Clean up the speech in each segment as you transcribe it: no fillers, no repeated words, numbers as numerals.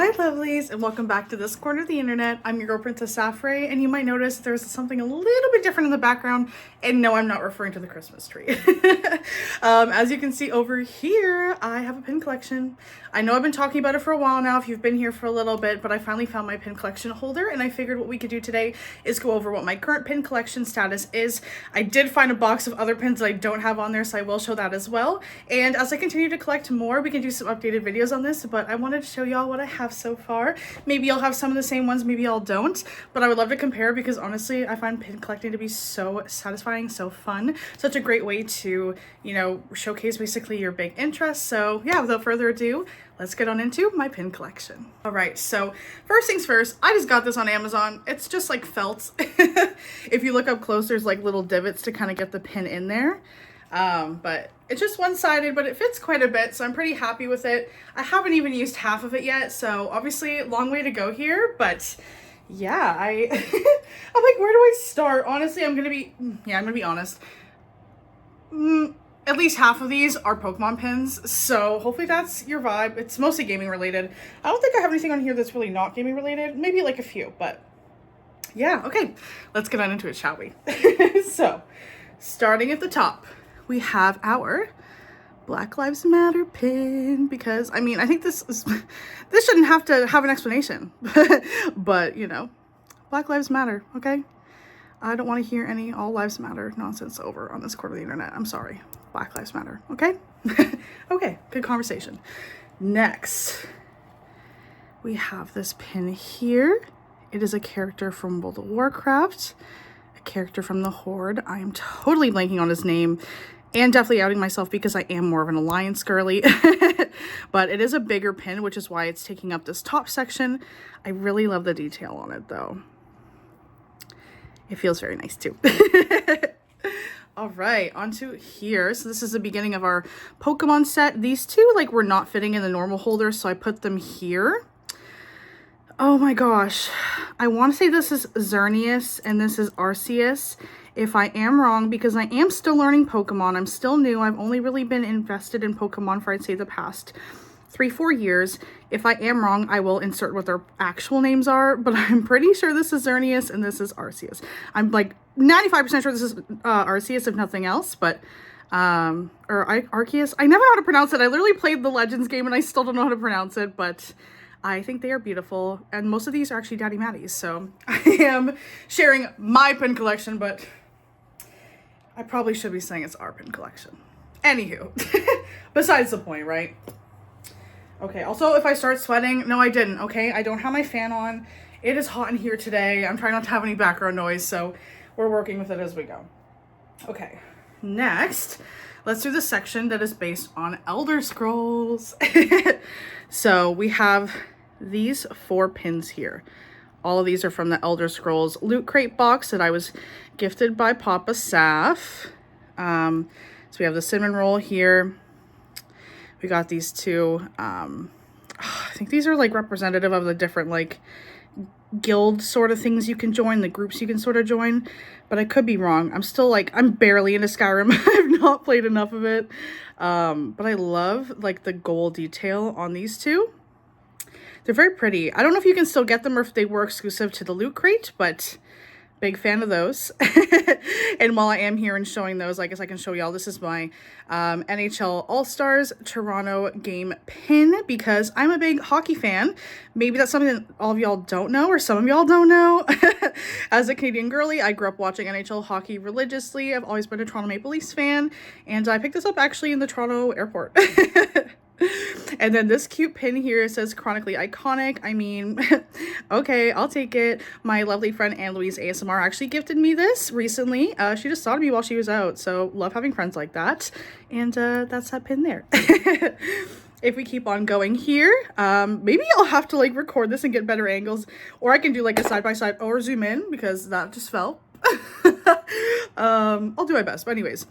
Hi lovelies, and welcome back to this corner of the internet. I'm your girl PrincessSaphrae, and you might notice there's something a little bit different in the background, and no, I'm not referring to the Christmas tree. As you can see over here, I have a pin collection. I know I've been talking about it for a while now if you've been here for a little bit, but I finally found my pin collection holder, and I figured what we could do today is go over what my current pin collection status is. I did find a box of other pins that I don't have on there, so I will show that as well. And as I continue to collect more, we can do some updated videos on this, but I wanted to show y'all what I have so far. Maybe y'all have some of the same ones, maybe y'all don't, but I would love to compare because honestly, I find pin collecting to be so satisfying, so fun, such a great way to, you know, showcase basically your big interests. So yeah, without further ado, let's get on into my pin collection. All right, so first things first, I just got this on Amazon. It's just like felt. If you look up close, there's like little divots to kind of get the pin in there. But it's just one-sided, but it fits quite a bit, so I'm pretty happy with it. I haven't even used half of it yet, so obviously long way to go here, but yeah, I'm like, where do I start? Honestly, I'm gonna be honest. At least half of these are Pokemon pins, so hopefully that's your vibe. It's mostly gaming related. I don't think I have anything on here that's really not gaming related. Maybe like a few, but yeah, okay. Let's get on into it, shall we? So, starting at the top, we have our Black Lives Matter pin, because I mean, I think this shouldn't have to have an explanation, but you know, Black Lives Matter, okay? I don't want to hear any all lives matter nonsense over on this corner of the internet. I'm sorry. Black Lives Matter, okay? Okay, good conversation. Next, we have this pin here. It is a character from World of Warcraft, a character from the Horde. I am totally blanking on his name and definitely outing myself because I am more of an Alliance girly. But it is a bigger pin, which is why it's taking up this top section. I really love the detail on it though. It feels very nice too. All right, onto here. So this is the beginning of our Pokemon set. These two like were not fitting in the normal holder, so I put them here. Oh my gosh. I want to say this is Xerneas and this is Arceus. If I am wrong, because I am still learning Pokemon, I'm still new. I've only really been invested in Pokemon for I'd say the past 3-4 years. If I am wrong, I will insert what their actual names are, but I'm pretty sure this is Xerneas and this is Arceus. I'm like 95% sure this is Arceus if nothing else, but or Arceus. I never know how to pronounce it. I literally played the Legends game and I still don't know how to pronounce it, but I think they are beautiful, and most of these are actually Daddy Maddies, so I am sharing my pin collection, but I probably should be saying it's our pin collection. Anywho, besides the point, right? Okay, also, if I start sweating, no, I didn't, okay? I don't have my fan on. It is hot in here today. I'm trying not to have any background noise, so we're working with it as we go. Okay, next, let's do the section that is based on Elder Scrolls. So we have these 4 pins here. All of these are from the Elder Scrolls Loot Crate box that I was gifted by Papa Saf. So we have the cinnamon roll here. We got these 2. I think these are like representative of the different like guild sort of things you can join, the groups you can sort of join, but I could be wrong. I'm still like, I'm barely into Skyrim. I've not played enough of it. But I love like the gold detail on these 2. They're very pretty. I don't know if you can still get them or if they were exclusive to the Loot Crate, but big fan of those. And while I am here and showing those, I guess I can show y'all, this is my NHL All-Stars Toronto game pin because I'm a big hockey fan. Maybe that's something that all of y'all don't know, or some of y'all don't know. As a Canadian girly, I grew up watching NHL hockey religiously. I've always been a Toronto Maple Leafs fan, and I picked this up actually in the Toronto airport. And then this cute pin here says chronically iconic. I mean, okay, I'll take it. My lovely friend Anne Louise ASMR actually gifted me this recently. She just thought of me while she was out, so love having friends like that. And that's that pin there. If we keep on going here, maybe I'll have to like record this and get better angles, or I can do like a side-by-side or zoom in because that just fell. I'll do my best, but anyways,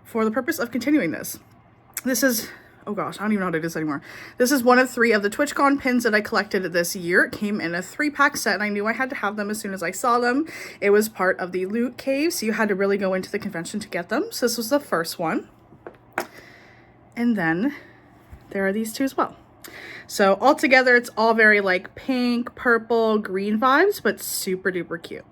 for the purpose of continuing this is, oh gosh, I don't even know how to do this anymore. This is one of 3 of the TwitchCon pins that I collected this year. It came in a 3-pack set, and I knew I had to have them as soon as I saw them. It was part of the loot cave, so you had to really go into the convention to get them. So this was the first one. And then there are these 2 as well. So all together, it's all very like pink, purple, green vibes, but super duper cute.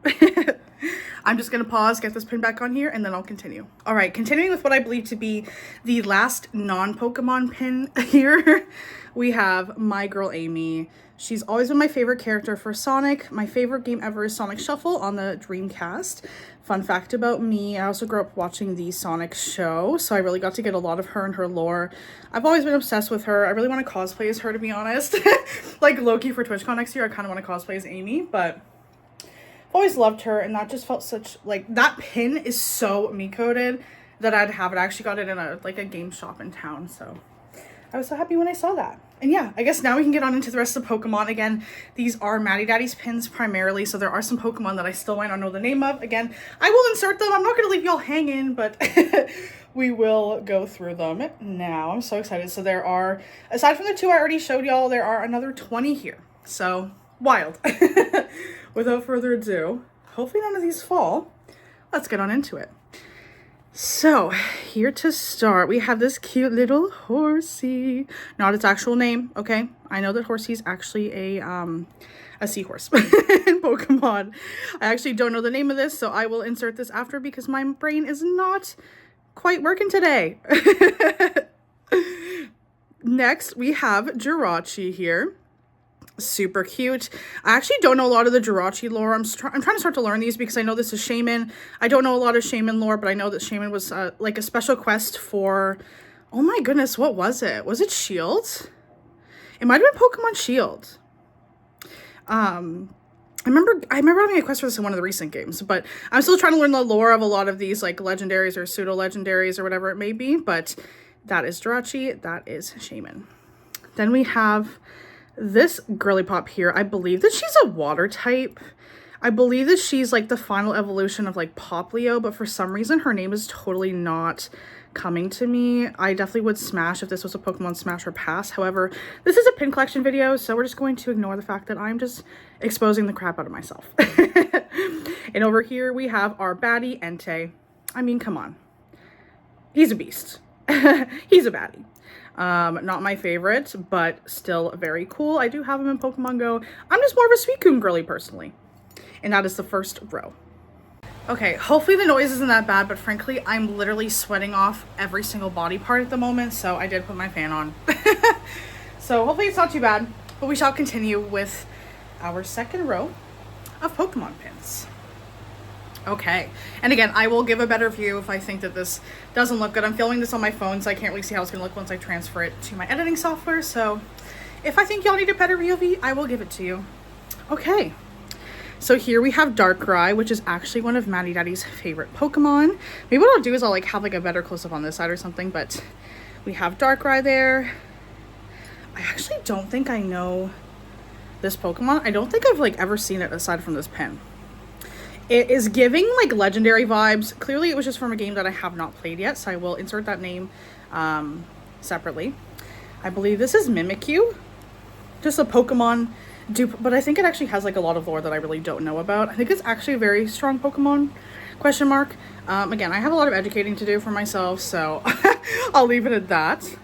I'm just gonna pause, get this pin back on here, and then I'll continue. All right, continuing with what I believe to be the last non-Pokemon pin here, we have my girl Amy. She's always been my favorite character for Sonic. My favorite game ever is Sonic Shuffle on the Dreamcast. Fun fact about me, I also grew up watching the Sonic show, so I really got to get a lot of her and her lore. I've always been obsessed with her. I really want to cosplay as her, to be honest. Like Loki for TwitchCon next year, I kind of want to cosplay as Amy, but I've always loved her, and that just felt such, like, that pin is so me-coded that I'd have it. I actually got it in a game shop in town, so I was so happy when I saw that. And yeah, I guess now we can get on into the rest of Pokemon. Again, these are Maddie Daddy's pins primarily, so there are some Pokemon that I still might not know the name of. Again, I will insert them. I'm not going to leave y'all hanging, but we will go through them now. I'm so excited. So there are, aside from the 2 I already showed y'all, there are another 20 here. So, wild. Without further ado, hopefully none of these fall. Let's get on into it. So, here to start, we have this cute little horsey. Not its actual name, okay? I know that horsey is actually a seahorse in Pokemon. I actually don't know the name of this, so I will insert this after because my brain is not quite working today. Next, we have Jirachi here. Super cute. I actually don't know a lot of the Jirachi lore. I'm trying to start to learn these because I know this is Shaman. I don't know a lot of Shaman lore, but I know that Shaman was like a special quest for, oh my goodness, what was it? Was it Shield? It might have been Pokemon Shield. I remember having a quest for this in one of the recent games, but I'm still trying to learn the lore of a lot of these like legendaries or pseudo legendaries or whatever it may be, but that is Jirachi, that is Shaman. Then we have this girly pop here. I believe that she's a water type. I believe that she's like the final evolution of like Poplio, but for some reason her name is totally not coming to me. I definitely would smash if this was a Pokemon Smash or Pass. However, this is a pin collection video, so we're just going to ignore the fact that I'm just exposing the crap out of myself. And over here we have our baddie, Entei. I mean, come on. He's a beast. He's a baddie. Not my favorite, but still very cool. I do have him in Pokemon Go. I'm just more of a Suicune girly personally. And that is the first row. Okay, hopefully the noise isn't that bad, but frankly, I'm literally sweating off every single body part at the moment, so I did put my fan on. So hopefully it's not too bad, but we shall continue with our second row of Pokemon pins. Okay, and again, I will give a better view if I think that this doesn't look good. I'm filming this on my phone, so I can't really see how it's gonna look once I transfer it to my editing software. So if I think y'all need a better POV, I will give it to you. Okay, so here we have Darkrai, which is actually one of Maddie Daddy's favorite Pokemon. Maybe what I'll do is I'll like have like a better close-up on this side or something, but we have Darkrai there. I actually don't think I know this Pokemon. I don't think I've like ever seen it aside from this pin. It is giving like legendary vibes. Clearly it was just from a game that I have not played yet, so I will insert that name separately. I believe this is Mimikyu. Just a Pokemon dupe, but I think it actually has like a lot of lore that I really don't know about. I think it's actually a very strong Pokemon, question mark. Again, I have a lot of educating to do for myself, so I'll leave it at that.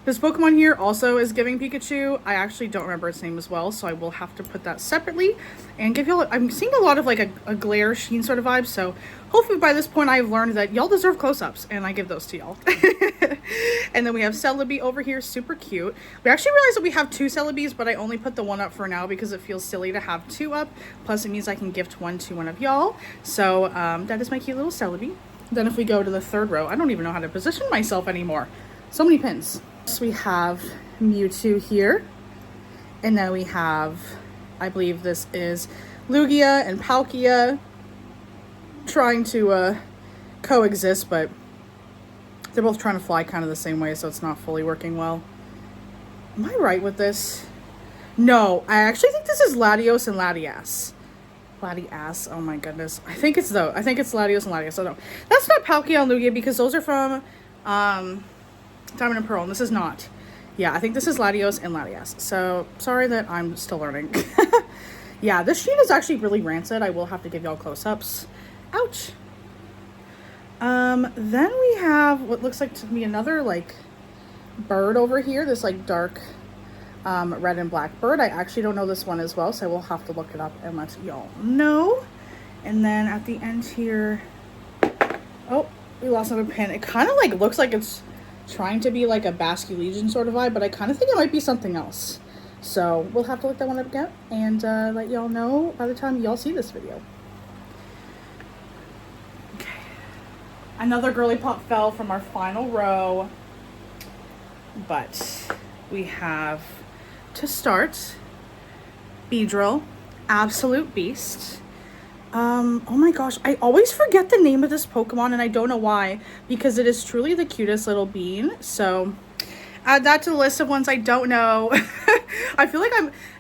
This Pokemon here also is giving Pikachu. I actually don't remember its name as well, so I will have to put that separately and give y'all, I'm seeing a lot of like a glare sheen sort of vibe, so hopefully by this point I've learned that y'all deserve close-ups, and I give those to y'all. And then we have Celebi over here, super cute. We actually realized that we have 2 Celebis, but I only put the one up for now because it feels silly to have 2 up, plus it means I can gift one to one of y'all. So that is my cute little Celebi. Then if we go to the third row, I don't even know how to position myself anymore. So many pins. So we have Mewtwo here, and then we have, I believe this is Lugia and Palkia trying to coexist, but they're both trying to fly kind of the same way, so it's not fully working well. Am I right with this? No, I actually think this is Latios and Latias. Latias, oh my goodness. I think it's Latios and Latias, so no. That's not Palkia and Lugia because those are from Diamond and Pearl, and this is not. Yeah, I think this is Latios and Latias. So, sorry that I'm still learning. Yeah, this sheen is actually really rancid. I will have to give y'all close-ups. Ouch. Then we have what looks like to be another, like, bird over here. This, like, dark Red and Black Bird. I actually don't know this one as well, so I will have to look it up and let y'all know. And then at the end here, oh, we lost another pin. It kind of like looks like it's trying to be like a Basque Legion sort of vibe, but I kind of think it might be something else. So we'll have to look that one up again and let y'all know by the time y'all see this video. Okay. Another girly pop fell from our final row, but we have to start Beedrill, Absolute Beast. Oh my gosh, I always forget the name of this Pokemon and I don't know why, because it is truly the cutest little bean. So add that to the list of ones I don't know. I feel like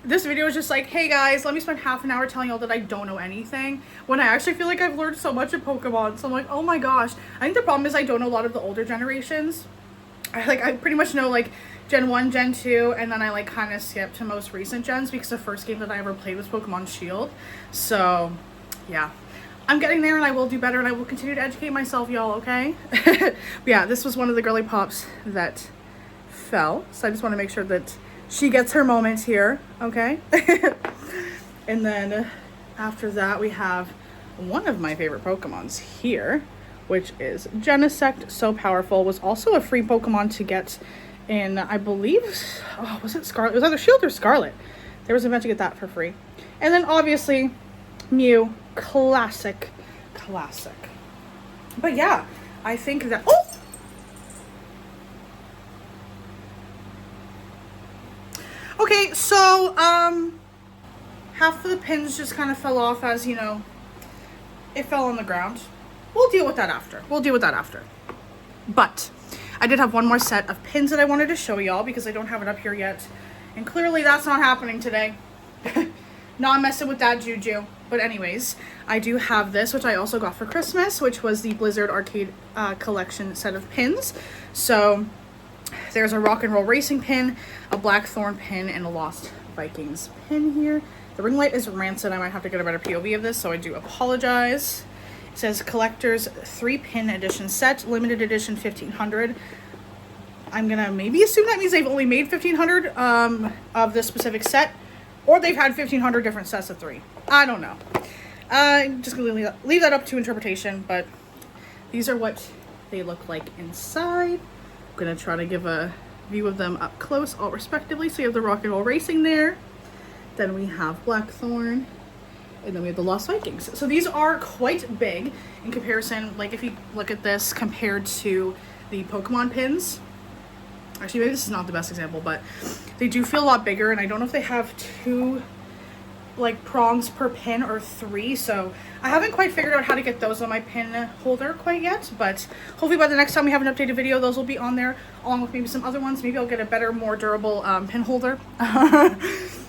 this video is just like, hey guys, let me spend half an hour telling y'all that I don't know anything, when I actually feel like I've learned so much of Pokemon. So I'm like, oh my gosh. I think the problem is I don't know a lot of the older generations. I pretty much know like Gen 1, Gen 2, and then I like kind of skipped to most recent gens because the first game that I ever played was Pokemon Shield. So yeah, I'm getting there and I will do better and I will continue to educate myself, y'all, okay? But yeah, this was one of the girly pops that fell. So I just want to make sure that she gets her moment here, okay? And then after that, we have one of my favorite Pokemons here, which is Genesect. So powerful. Was also a free Pokemon to get in, I believe, oh, was it Scarlet? It was either Shield or Scarlet. There was an event to get that for free. And then obviously Mew, classic. But yeah, I think that, oh! Okay, so, half of the pins just kind of fell off as, you know, it fell on the ground. We'll deal with that after. But I did have one more set of pins that I wanted to show y'all because I don't have it up here yet. And clearly that's not happening today. Not messing with that juju. But anyways, I do have this, which I also got for Christmas, which was the Blizzard Arcade Collection set of pins. So there's a Rock and Roll Racing pin, a Blackthorn pin, and a Lost Vikings pin here. The ring light is rancid. I might have to get a better POV of this, so I do apologize. It says Collector's 3-pin edition set, limited edition 1500. I'm gonna maybe assume that means they've only made 1500 of this specific set, or they've had 1500 different sets of 3. I don't know. I'm just gonna leave that up to interpretation, but these are what they look like inside. I'm gonna try to give a view of them up close, all respectively. So you have the Rock and Roll Racing there. Then we have Blackthorn. And then we have the Lost Vikings. So these are quite big in comparison. Like if you look at this compared to the Pokemon pins. Actually, maybe this is not the best example, but they do feel a lot bigger. And I don't know if they have 2 like prongs per pin or 3. So I haven't quite figured out how to get those on my pin holder quite yet. But hopefully by the next time we have an updated video, those will be on there along with maybe some other ones. Maybe I'll get a better, more durable pin holder.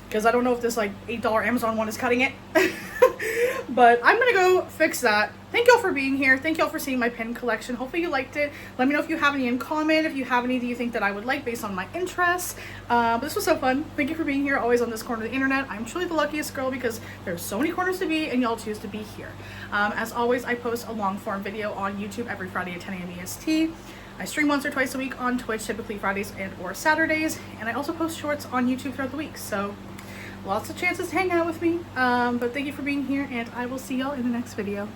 Because I don't know if this like $8 Amazon one is cutting it. But I'm gonna go fix that. Thank y'all for being here. Thank y'all for seeing my pin collection. Hopefully you liked it. Let me know if you have any in comment, if you have any that you think that I would like based on my interests. But this was so fun. Thank you for being here, always on this corner of the internet. I'm truly the luckiest girl because there's so many corners to be and y'all choose to be here. As always, I post a long form video on YouTube every Friday at 10 a.m. EST. I stream once or twice a week on Twitch, typically Fridays and or Saturdays. And I also post shorts on YouTube throughout the week. So lots of chances to hang out with me. But thank you for being here and I will see y'all in the next video.